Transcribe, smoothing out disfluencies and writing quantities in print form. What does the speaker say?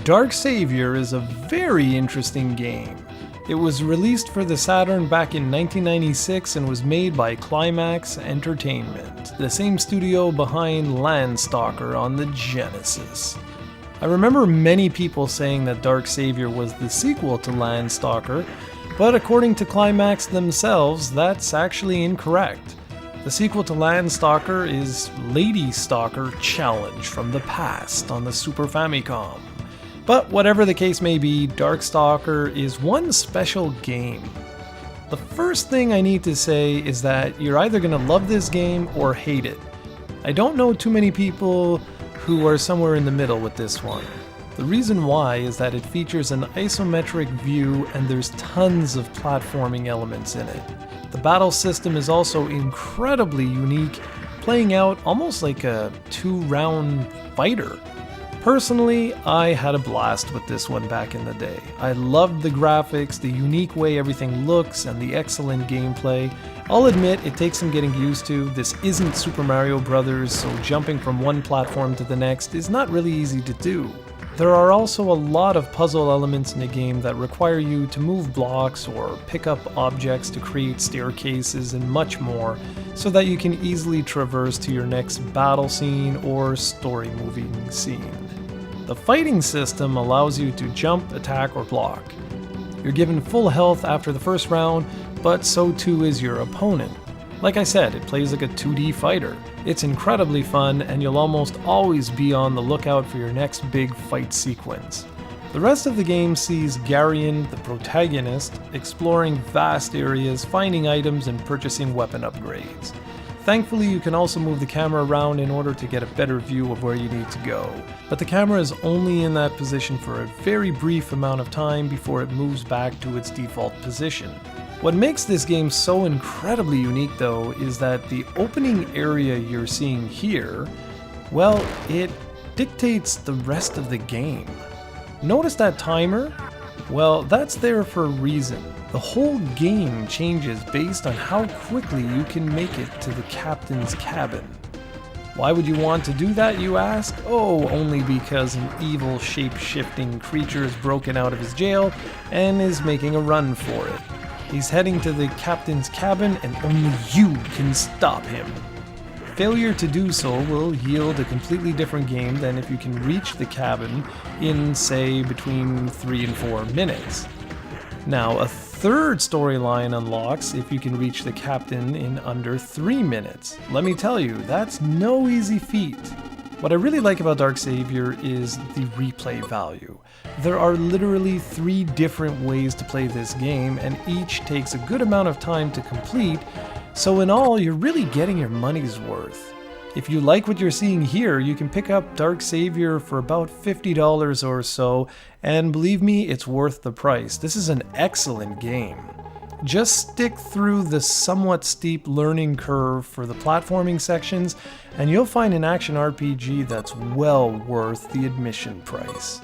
Dark Savior is a very interesting game. It was released for the Saturn back in 1996 and was made by Climax Entertainment, the same studio behind Landstalker on the Genesis. I remember many people saying that Dark Savior was the sequel to Landstalker, but according to Climax themselves, that's actually incorrect. The sequel to Landstalker is Lady Stalker Challenge from the past on the Super Famicom. But whatever the case may be, Darkstalker is one special game. The first thing I need to say is that you're either going to love this game or hate it. I don't know too many people who are somewhere in the middle with this one. The reason why is that it features an isometric view and there's tons of platforming elements in it. The battle system is also incredibly unique, playing out almost like a two-round fighter. Personally, I had a blast with this one back in the day. I loved the graphics, the unique way everything looks, and the excellent gameplay. I'll admit it takes some getting used to. This isn't Super Mario Bros., so jumping from one platform to the next is not really easy to do. There are also a lot of puzzle elements in the game that require you to move blocks or pick up objects to create staircases and much more, so that you can easily traverse to your next battle scene or story-moving scene. The fighting system allows you to jump, attack, or block. You're given full health after the first round, but so too is your opponent. Like I said, it plays like a 2D fighter. It's incredibly fun, and you'll almost always be on the lookout for your next big fight sequence. The rest of the game sees Garion, the protagonist, exploring vast areas, finding items, and purchasing weapon upgrades. Thankfully, you can also move the camera around in order to get a better view of where you need to go, but the camera is only in that position for a very brief amount of time before it moves back to its default position. What makes this game so incredibly unique though is that the opening area you're seeing here, well, it dictates the rest of the game. Notice that timer? Well, that's there for a reason. The whole game changes based on how quickly you can make it to the captain's cabin. Why would you want to do that, you ask? Oh, only because an evil shape-shifting creature is broken out of his jail and is making a run for it. He's heading to the captain's cabin and only you can stop him. Failure to do so will yield a completely different game than if you can reach the cabin in, say, between 3 and 4 minutes. Now, a third storyline unlocks if you can reach the captain in under 3 minutes. Let me tell you, that's no easy feat. What I really like about Dark Savior is the replay value. There are literally 3 different ways to play this game, and each takes a good amount of time to complete, so in all, you're really getting your money's worth. If you like what you're seeing here, you can pick up Dark Savior for about $50 or so, and believe me, it's worth the price. This is an excellent game. Just stick through the somewhat steep learning curve for the platforming sections, and you'll find an action RPG that's well worth the admission price.